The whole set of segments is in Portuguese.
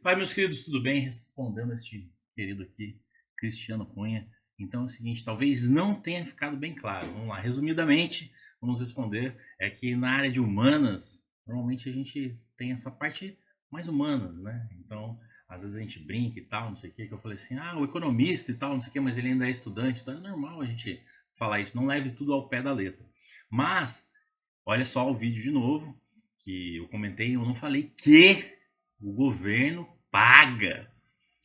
Fala, meus queridos, tudo bem? Respondendo este querido aqui, Cristiano Cunha. Então é o seguinte, talvez não tenha ficado bem claro. Vamos lá, resumidamente, vamos responder. É que na área de humanas, normalmente a gente tem essa parte mais humanas, né? Então, às vezes a gente brinca e tal, não sei o que, que eu falei assim, o economista e tal, não sei o que, mas ele ainda é estudante, então é normal a gente falar isso, não leve tudo ao pé da letra. Mas, olha só o vídeo de novo, que eu comentei, eu não falei que o governo paga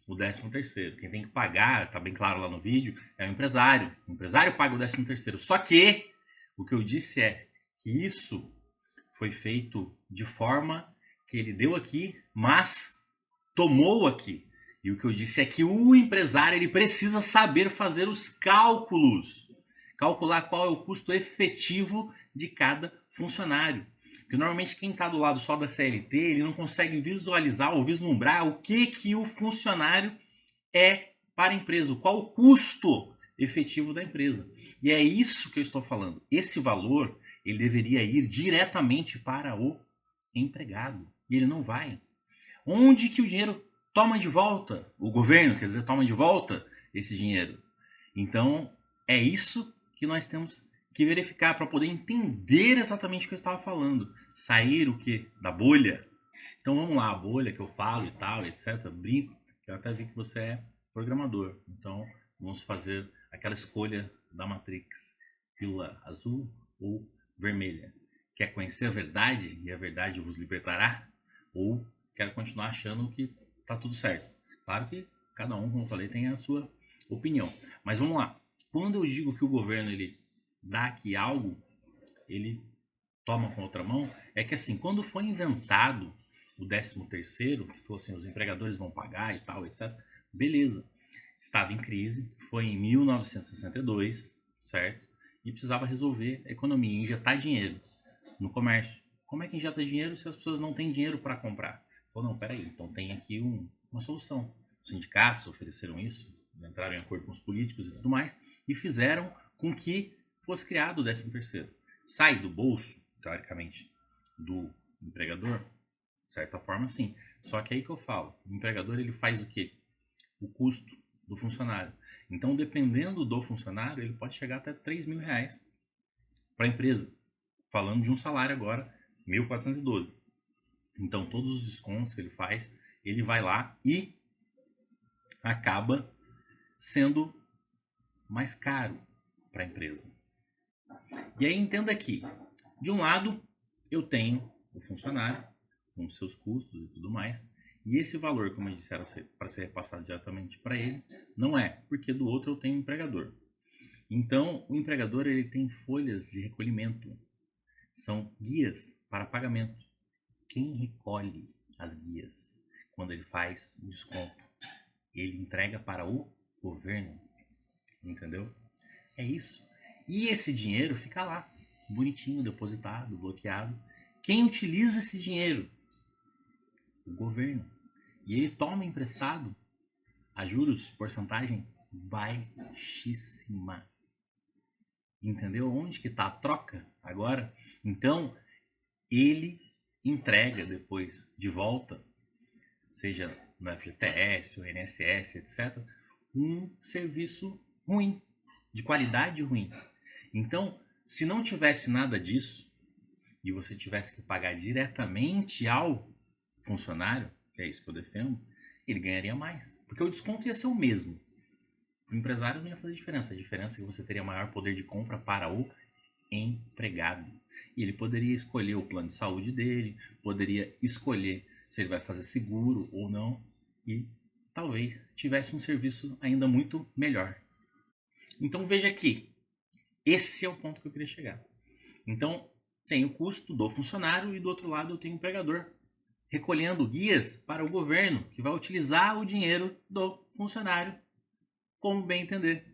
o 13º. Quem tem que pagar, tá bem claro lá no vídeo, é o empresário. O empresário paga o 13º. Só que o que eu disse é que isso foi feito de forma que ele deu aqui, mas tomou aqui. E o que eu disse é que o empresário ele precisa saber fazer os cálculos, calcular qual é o custo efetivo de cada funcionário. Porque normalmente quem está do lado só da CLT, ele não consegue visualizar ou vislumbrar o que o funcionário é para a empresa, qual o custo efetivo da empresa. E é isso que eu estou falando. Esse valor, ele deveria ir diretamente para o empregado. E ele não vai. Onde que o dinheiro toma de volta? O governo, quer dizer, toma de volta esse dinheiro. Então, é isso que nós temos que verificar para poder entender exatamente o que eu estava falando. Sair o que? Da bolha. Então vamos lá, a bolha que eu falo e tal, etc. Brinco, eu até vi que você é programador. Então vamos fazer aquela escolha da Matrix. Pílula azul ou vermelha. Quer conhecer a verdade e a verdade vos libertará? Ou quer continuar achando que tá tudo certo? Claro que cada um, como eu falei, tem a sua opinião. Mas vamos lá. Quando eu digo que o governo ele dá aqui algo, ele toma com outra mão, é que assim, quando foi inventado o 13º, que falou assim, os empregadores vão pagar e tal, etc. Beleza. Estava em crise, foi em 1962, certo? E precisava resolver a economia, injetar dinheiro no comércio. Como é que injeta dinheiro se as pessoas não têm dinheiro para comprar? Falou, não, peraí, então tem aqui uma solução. Os sindicatos ofereceram isso, entraram em acordo com os políticos e tudo mais, e fizeram com que fosse criado o 13º. Sai do bolso, teoricamente, do empregador, de certa forma, sim. Só que aí que eu falo, o empregador ele faz o quê? O custo do funcionário. Então, dependendo do funcionário, ele pode chegar até R$ 3.000 para a empresa. Falando de um salário agora, 1.412. Então, todos os descontos que ele faz, ele vai lá e acaba sendo mais caro para a empresa. E aí entenda aqui, de um lado eu tenho o funcionário com seus custos e tudo mais, e esse valor, como eu disse, era para ser repassado diretamente para ele, não é, porque do outro eu tenho o empregador. Então, o empregador ele tem folhas de recolhimento, são guias para pagamento. Quem recolhe as guias quando ele faz o desconto? Ele entrega para o governo, entendeu? É isso. E esse dinheiro fica lá, bonitinho, depositado, bloqueado. Quem utiliza esse dinheiro? O governo. E ele toma emprestado a juros, porcentagem baixíssima. Entendeu onde que está a troca agora? Então, ele entrega depois de volta, seja no FGTS, o INSS, etc., um serviço ruim, de qualidade ruim. Então, se não tivesse nada disso e você tivesse que pagar diretamente ao funcionário, que é isso que eu defendo, ele ganharia mais. Porque o desconto ia ser o mesmo. Para o empresário não ia fazer diferença. A diferença é que você teria maior poder de compra para o empregado. E ele poderia escolher o plano de saúde dele, poderia escolher se ele vai fazer seguro ou não, e talvez tivesse um serviço ainda muito melhor. Então veja aqui, esse é o ponto que eu queria chegar. Então tem o custo do funcionário e do outro lado eu tenho o empregador recolhendo guias para o governo que vai utilizar o dinheiro do funcionário como bem entender.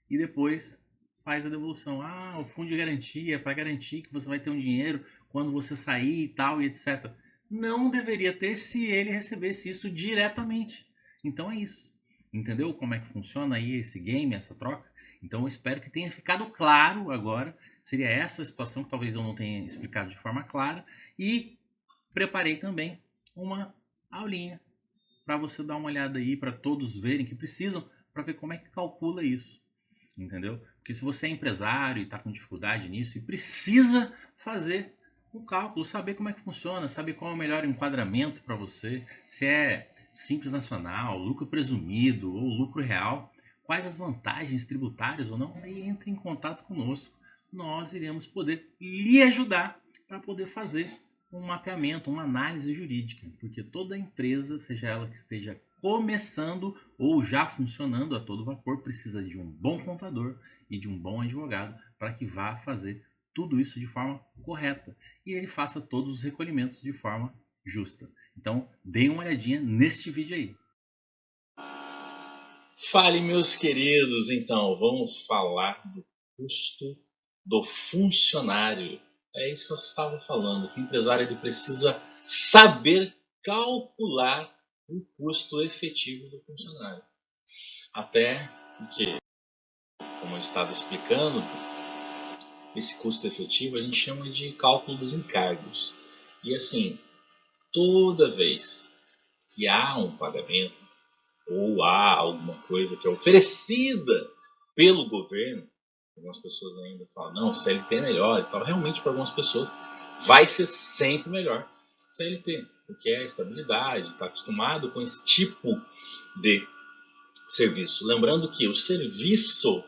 E depois faz a devolução. O fundo de garantia para garantir que você vai ter um dinheiro quando você sair e tal e etc. Não deveria ter se ele recebesse isso diretamente. Então é isso. Entendeu como é que funciona aí esse game, essa troca? Então eu espero que tenha ficado claro agora. Seria essa a situação que talvez eu não tenha explicado de forma clara. E preparei também uma aulinha para você dar uma olhada aí, para todos verem que precisam, para ver como é que calcula isso, entendeu? Porque se você é empresário e está com dificuldade nisso e precisa fazer o cálculo, saber como é que funciona, saber qual é o melhor enquadramento para você, se é simples nacional, lucro presumido ou lucro real, quais as vantagens tributárias ou não, aí entre em contato conosco. Nós iremos poder lhe ajudar para poder fazer um mapeamento, uma análise jurídica, porque toda empresa, seja ela que esteja começando ou já funcionando a todo vapor, precisa de um bom contador e de um bom advogado para que vá fazer tudo isso de forma correta e ele faça todos os recolhimentos de forma justa. Então, deem uma olhadinha neste vídeo aí. Fale, meus queridos, então, vamos falar do custo do funcionário. É isso que eu estava falando, que o empresário ele precisa saber calcular o custo efetivo do funcionário. Até porque, como eu estava explicando, esse custo efetivo a gente chama de cálculo dos encargos. E assim, toda vez que há um pagamento ou há alguma coisa que é oferecida pelo governo, algumas pessoas ainda falam, não, CLT é melhor e tal. Realmente, para algumas pessoas, vai ser sempre melhor CLT, porque é estabilidade, está acostumado com esse tipo de serviço. Lembrando que o serviço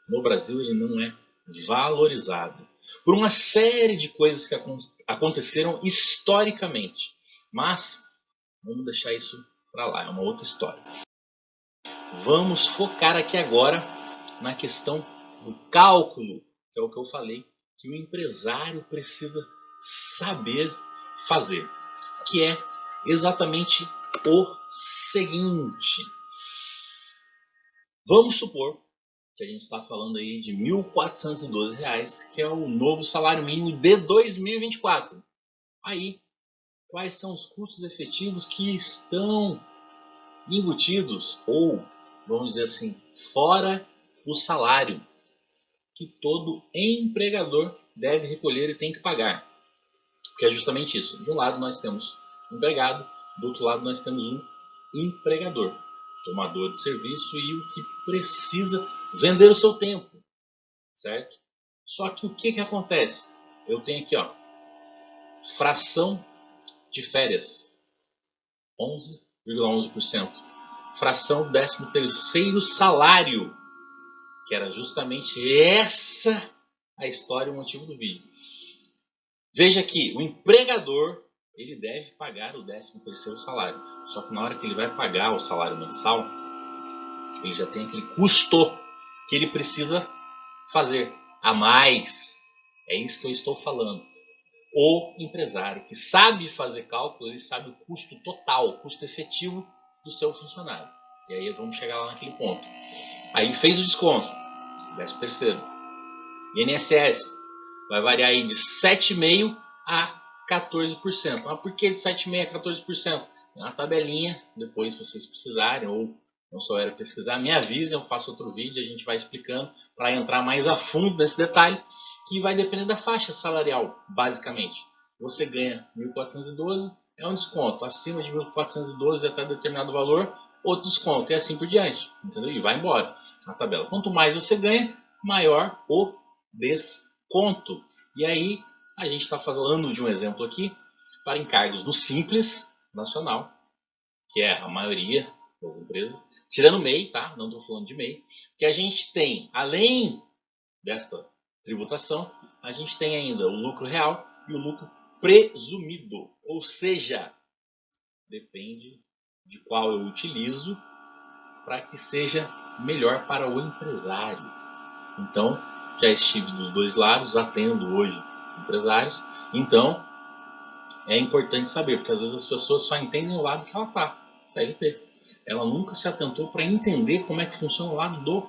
no Brasil ele não é valorizado por uma série de coisas que aconteceram historicamente. Mas vamos deixar isso para lá, é uma outra história. Vamos focar aqui agora na questão do cálculo, que é o que eu falei, que o empresário precisa saber fazer, que é exatamente o seguinte. Vamos supor que a gente está falando aí de R$ 1.412, que é o novo salário mínimo de 2024. Aí, quais são os custos efetivos que estão embutidos, ou, vamos dizer assim, fora o salário que todo empregador deve recolher e tem que pagar? Que é justamente isso. De um lado nós temos um empregado, do outro lado nós temos um empregador, tomador de serviço e o que precisa vender o seu tempo, certo? Só que o que acontece? Eu tenho aqui, ó, fração de férias, 11,11%. Fração 13º salário, que era justamente essa a história e o motivo do vídeo. Veja que o empregador ele deve pagar o 13º salário. Só que na hora que ele vai pagar o salário mensal, ele já tem aquele custo que ele precisa fazer a mais. É isso que eu estou falando. O empresário que sabe fazer cálculo, ele sabe o custo total, o custo efetivo do seu funcionário. E aí vamos chegar lá naquele ponto. Aí ele fez o desconto, 13º. INSS vai variar aí de 7,5% a 14%. Mas por que de 7,5% a 14%? É uma tabelinha, depois se vocês precisarem ou não souberem pesquisar, me avisem, eu faço outro vídeo, a gente vai explicando para entrar mais a fundo nesse detalhe, que vai depender da faixa salarial, basicamente. Você ganha 1.412, é um desconto. Acima de 1.412 até determinado valor, outro desconto, e assim por diante. Entendeu? E vai embora a tabela. Quanto mais você ganha, maior o desconto. E aí, a gente está falando de um exemplo aqui para encargos do Simples Nacional, que é a maioria das empresas, tirando o MEI, tá? Não estou falando de MEI, que a gente tem, além desta tributação, a gente tem ainda o lucro real e o lucro presumido, ou seja, depende de qual eu utilizo para que seja melhor para o empresário. Então, já estive dos dois lados, atendo hoje empresários, então é importante saber, porque às vezes as pessoas só entendem o lado que ela está, CLT. Ela nunca se atentou para entender como é que funciona o lado do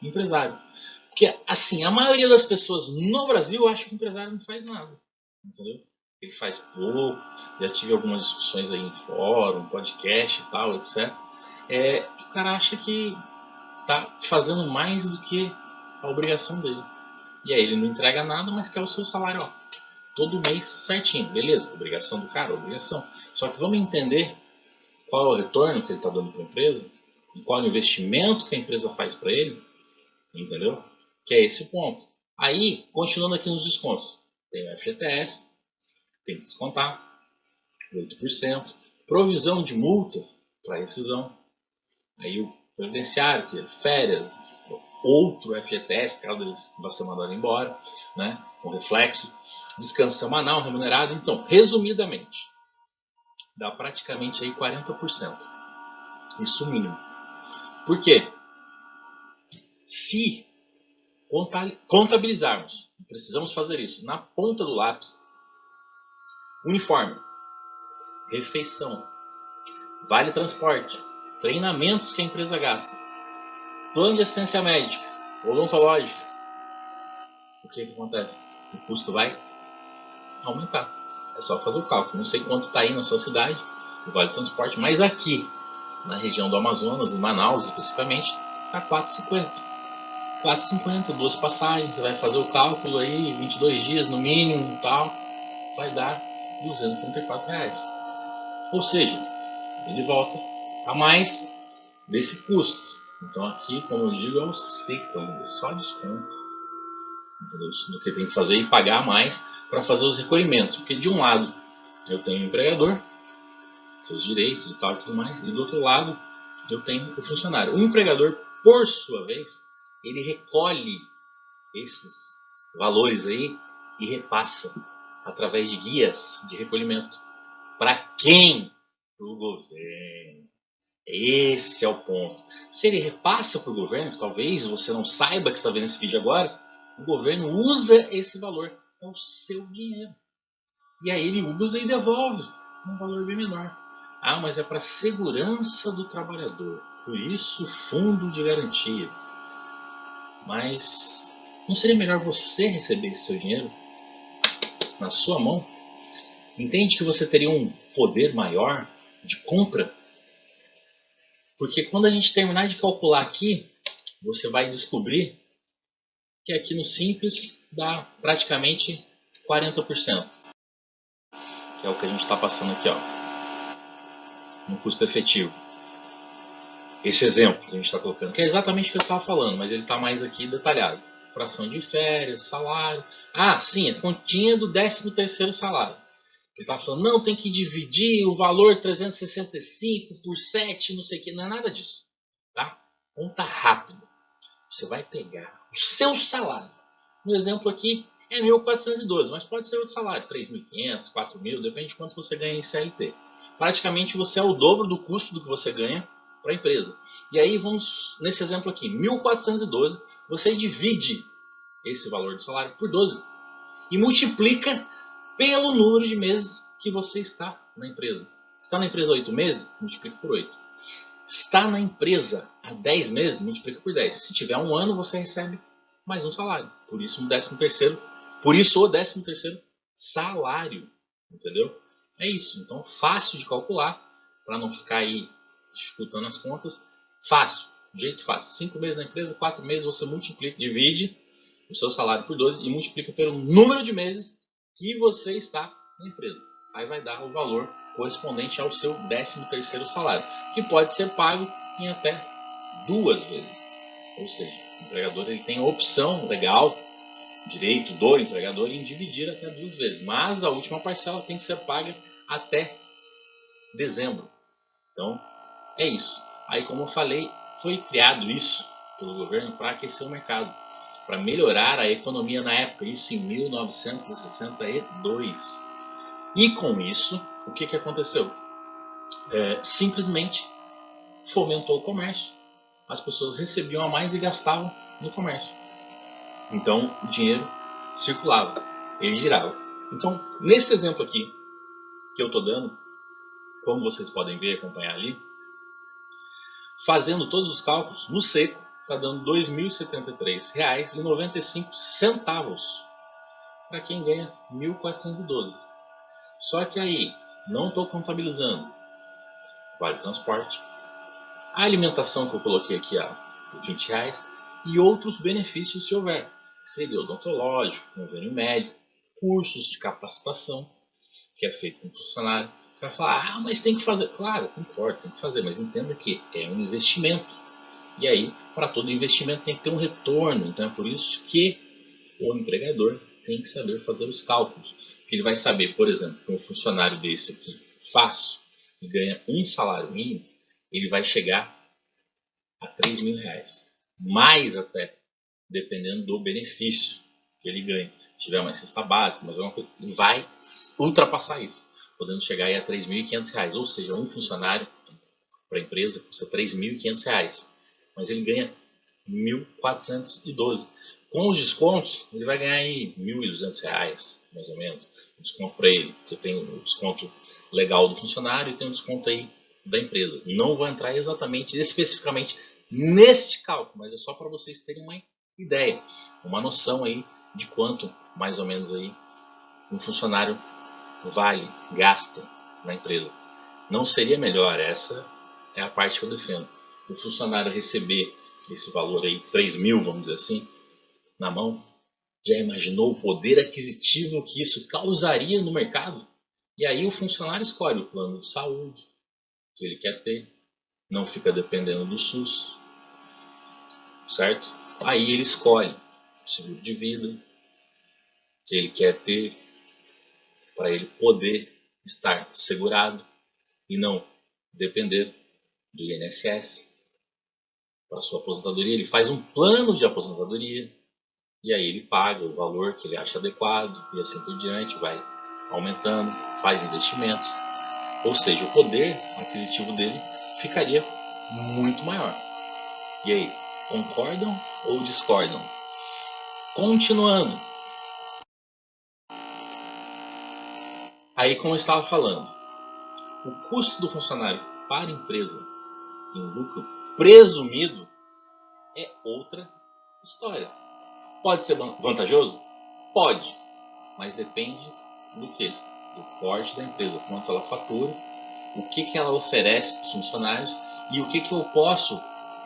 empresário. Porque, assim, a maioria das pessoas no Brasil acha que o empresário não faz nada, entendeu? Ele faz pouco, já tive algumas discussões aí em fórum, podcast e tal, etc. O cara acha que tá fazendo mais do que a obrigação dele. E aí ele não entrega nada, mas quer o seu salário, ó, todo mês certinho. Beleza, obrigação do cara, obrigação. Só que vamos entender qual é o retorno que ele está dando para a empresa, e qual é o investimento que a empresa faz para ele, entendeu? Que é esse o ponto. Aí, continuando aqui nos descontos, tem o FGTS, tem que descontar, 8%, provisão de multa para rescisão, aí o previdenciário, que é férias, outro FGTS, caso eles vá ser mandado embora, né, com reflexo, descanso semanal remunerado. Então, resumidamente, dá praticamente aí 40%, isso mínimo. Por quê? Se contabilizarmos, precisamos fazer isso na ponta do lápis, uniforme, refeição, vale transporte, treinamentos que a empresa gasta, plano de assistência médica, odontológica, o que acontece? O custo vai aumentar. É só fazer o cálculo. Não sei quanto está aí na sua cidade o vale transporte, mas aqui na região do Amazonas, em Manaus especificamente, está 4,50. 4,50, duas passagens, você vai fazer o cálculo aí, 22 dias no mínimo e tal, vai dar R$234. Ou seja, ele volta a mais desse custo. Então aqui, como eu digo, é o seco ainda, só desconto, entendeu? Do que tem que fazer e pagar mais para fazer os recolhimentos. Porque de um lado eu tenho o empregador, seus direitos e tal e tudo mais, e do outro lado eu tenho o funcionário. O empregador, por sua vez, ele recolhe esses valores aí e repassa através de guias de recolhimento. Para quem? Para o governo. Esse é o ponto. Se ele repassa para o governo, talvez você não saiba que está vendo esse vídeo agora, o governo usa esse valor. É o seu dinheiro. E aí ele usa e devolve um valor bem menor. Ah, mas é para a segurança do trabalhador. Por isso, fundo de garantia. Mas não seria melhor você receber esse seu dinheiro na sua mão? Entende que você teria um poder maior de compra? Porque quando a gente terminar de calcular aqui, você vai descobrir que aqui no Simples dá praticamente 40%. Que é o que a gente está passando aqui, ó, no custo efetivo. Esse exemplo que a gente está colocando, que é exatamente o que eu estava falando, mas ele está mais aqui detalhado. Fração de férias, salário. Ah, sim, a continha do 13º salário. Ele estava falando, não, tem que dividir o valor 365 por 7, não sei o que. Não é nada disso. Tá? Conta rápida. Você vai pegar o seu salário. No exemplo aqui é 1.412, mas pode ser outro salário, 3.500, 4.000, depende de quanto você ganha em CLT. Praticamente você é o dobro do custo do que você ganha para a empresa. E aí vamos, nesse exemplo aqui, 1.412, você divide esse valor do salário por 12 e multiplica pelo número de meses que você está na empresa. Está na empresa 8 meses? Multiplica por 8. Está na empresa há 10 meses? Multiplica por 10. Se tiver um ano, você recebe mais um salário. Por isso o 13º salário. Entendeu? É isso. Então, fácil de calcular, para não ficar aí dificultando as contas. Fácil. Jeito fácil. 5 meses na empresa, 4 meses você multiplica, divide o seu salário por 12 e multiplica pelo número de meses que você está na empresa. Aí vai dar o valor correspondente ao seu 13º salário, que pode ser pago em até 2 vezes. Ou seja, o empregador ele tem a opção legal, direito do empregador em dividir até 2 vezes, mas a última parcela tem que ser paga até dezembro. Então, é isso. Aí, como eu falei, foi criado isso pelo governo para aquecer o mercado, para melhorar a economia na época, isso em 1962. E com isso, o que aconteceu? Simplesmente fomentou o comércio. As pessoas recebiam a mais e gastavam no comércio. Então o dinheiro circulava, ele girava. Então, nesse exemplo aqui que eu estou dando, como vocês podem ver e acompanhar ali, fazendo todos os cálculos, no seco, está dando R$ 2.073,95 para quem ganha 1.412. Só que aí, não estou contabilizando vale transporte, a alimentação que eu coloquei aqui a R$20 e outros benefícios se houver. Seria odontológico, convênio médico, cursos de capacitação, que é feito com o funcionário, Vai falar, mas tem que fazer. Claro, concordo, tem que fazer, mas entenda que é um investimento. E aí, para todo investimento tem que ter um retorno. Então é por isso que o empregador tem que saber fazer os cálculos. Porque ele vai saber, por exemplo, que um funcionário desse aqui, fácil, e ganha um salário mínimo, ele vai chegar a 3 mil reais. Mais até, dependendo do benefício que ele ganha. Se tiver uma cesta básica, mas alguma coisa, ele vai ultrapassar isso, podendo chegar aí a 3.500 reais. Ou seja, um funcionário para a empresa custa 3.500 reais. Mas ele ganha 1.412. Com os descontos, ele vai ganhar aí 1.200 reais, mais ou menos. Desconto para ele, porque tem o desconto legal do funcionário e tem um desconto aí da empresa. Não vou entrar exatamente, especificamente neste cálculo, mas é só para vocês terem uma ideia, uma noção aí de quanto, mais ou menos aí, um funcionário vale, gasta na empresa. Não seria melhor? Essa é a parte que eu defendo. O funcionário receber esse valor aí, 3 mil, vamos dizer assim, na mão, já imaginou o poder aquisitivo que isso causaria no mercado? E aí o funcionário escolhe o plano de saúde que ele quer ter, não fica dependendo do SUS, certo? Aí ele escolhe o seguro de vida que ele quer ter para ele poder estar segurado e não depender do INSS para sua aposentadoria. Ele faz um plano de aposentadoria e aí ele paga o valor que ele acha adequado e assim por diante, vai aumentando, faz investimentos. Ou seja, o poder aquisitivo dele ficaria muito maior. E aí, concordam ou discordam? Continuando. Aí, como eu estava falando, o custo do funcionário para a empresa em lucro presumido é outra história. Pode ser vantajoso? Pode, mas depende do que? Do porte da empresa, quanto ela fatura, o que ela oferece para os funcionários e o que eu posso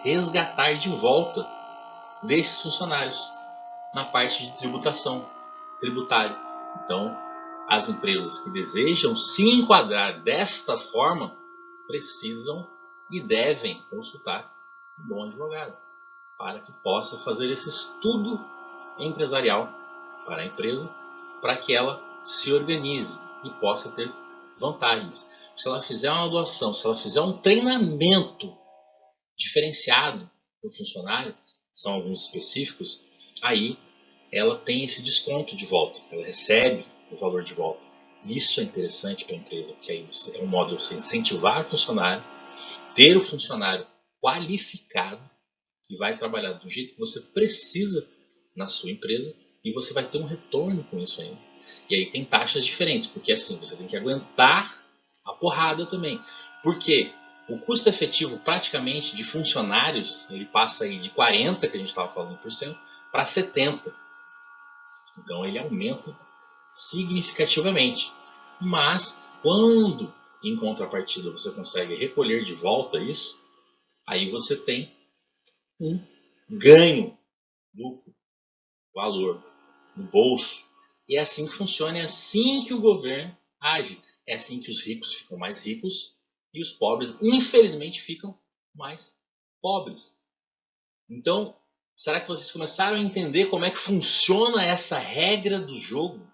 resgatar de volta desses funcionários na parte de tributação tributária. Então, as empresas que desejam se enquadrar desta forma precisam e devem consultar um bom advogado para que possa fazer esse estudo empresarial para a empresa, para que ela se organize e possa ter vantagens. Se ela fizer uma doação, se ela fizer um treinamento diferenciado para o funcionário, são alguns específicos, aí ela tem esse desconto de volta, ela recebe o valor de volta. Isso é interessante para a empresa, porque aí é um modo de você incentivar o funcionário, ter o funcionário qualificado, que vai trabalhar do jeito que você precisa na sua empresa e você vai ter um retorno com isso ainda. E aí tem taxas diferentes, porque assim, você tem que aguentar a porrada também. Porque o custo efetivo praticamente de funcionários, ele passa aí de 40%, que a gente estava falando por cento, para 70%. Então ele aumenta significativamente. Mas quando em contrapartida você consegue recolher de volta isso, aí você tem um ganho, lucro, valor no bolso. E é assim que funciona, é assim que o governo age. É assim que os ricos ficam mais ricos e os pobres, infelizmente, ficam mais pobres. Então, será que vocês começaram a entender como é que funciona essa regra do jogo?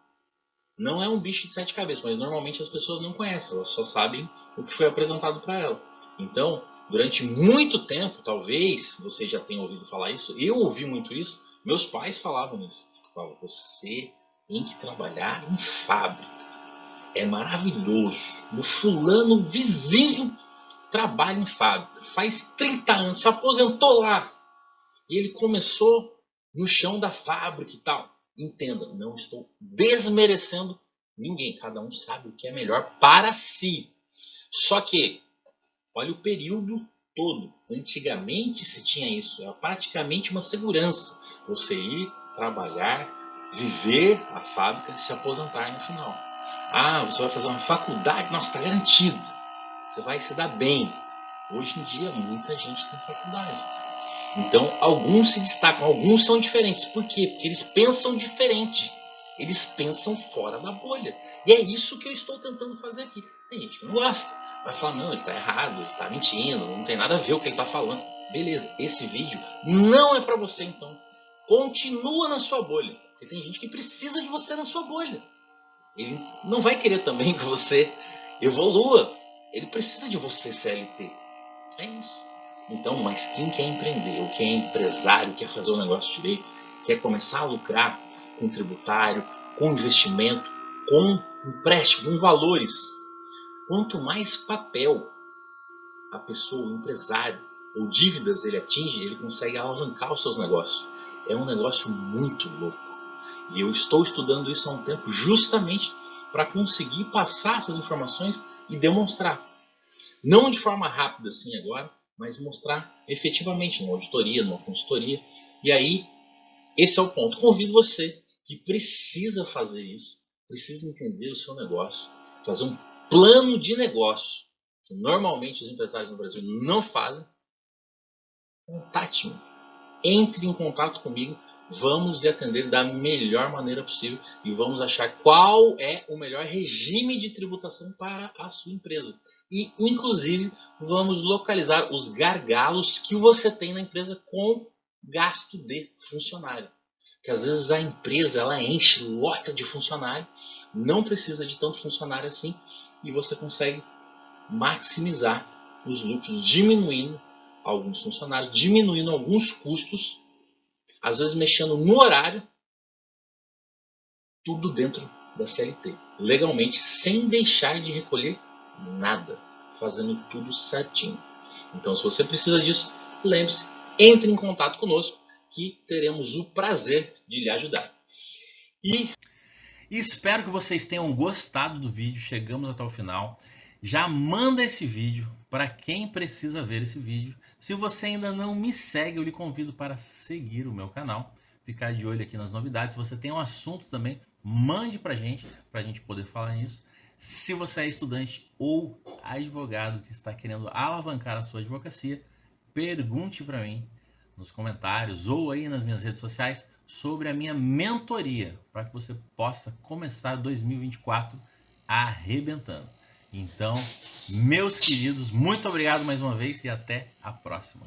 Não é um bicho de 7 cabeças, mas normalmente as pessoas não conhecem, elas só sabem o que foi apresentado para elas. Então, durante muito tempo, talvez vocês já tenham ouvido falar isso, eu ouvi muito isso, meus pais falavam isso. Falavam, você tem que trabalhar em fábrica, é maravilhoso. O fulano vizinho trabalha em fábrica, faz 30 anos, se aposentou lá. E ele começou no chão da fábrica e tal. Entenda, não estou desmerecendo ninguém. Cada um sabe o que é melhor para si. Só que, olha o período todo. Antigamente se tinha isso. Era praticamente uma segurança. Você ir trabalhar, viver a fábrica e se aposentar no final. Ah, você vai fazer uma faculdade? Nossa, está garantido. Você vai se dar bem. Hoje em dia, muita gente tem faculdade. Então, alguns se destacam, alguns são diferentes. Por quê? Porque eles pensam diferente. Eles pensam fora da bolha. E é isso que eu estou tentando fazer aqui. Tem gente que não gosta. Vai falar, não, ele está errado, ele está mentindo, não tem nada a ver o que ele está falando. Beleza, esse vídeo não é para você então. Continua na sua bolha. Porque tem gente que precisa de você na sua bolha. Ele não vai querer também que você evolua. Ele precisa de você, CLT. É isso. Então, mas quem quer empreender, ou quem é empresário, quer fazer o negócio direito, quer começar a lucrar com tributário, com investimento, com empréstimo, com valores. Quanto mais papel a pessoa, o empresário, ou dívidas ele atinge, ele consegue alavancar os seus negócios. É um negócio muito louco. E eu estou estudando isso há um tempo justamente para conseguir passar essas informações e demonstrar. Não de forma rápida assim agora, mas mostrar efetivamente numa auditoria, numa consultoria. E aí, esse é o ponto. Convido você que precisa fazer isso, precisa entender o seu negócio, fazer um plano de negócio, que normalmente os empresários no Brasil não fazem. Contate-me. Entre em contato comigo, vamos lhe atender da melhor maneira possível e vamos achar qual é o melhor regime de tributação para a sua empresa. E, inclusive, vamos localizar os gargalos que você tem na empresa com gasto de funcionário. Porque às vezes a empresa ela enche, lota de funcionário, não precisa de tanto funcionário assim, e você consegue maximizar os lucros diminuindo alguns funcionários, diminuindo alguns custos, às vezes mexendo no horário, tudo dentro da CLT, legalmente, sem deixar de recolher nada, fazendo tudo certinho. Então, se você precisa disso, lembre-se, entre em contato conosco, que teremos o prazer de lhe ajudar. E espero que vocês tenham gostado do vídeo, chegamos até o final. Já manda esse vídeo para quem precisa ver esse vídeo. Se você ainda não me segue, eu lhe convido para seguir o meu canal, ficar de olho aqui nas novidades. Se você tem um assunto também, mande para a gente poder falar nisso. Se você é estudante ou advogado que está querendo alavancar a sua advocacia, pergunte para mim nos comentários ou aí nas minhas redes sociais sobre a minha mentoria, para que você possa começar 2024 arrebentando. Então, meus queridos, muito obrigado mais uma vez e até a próxima.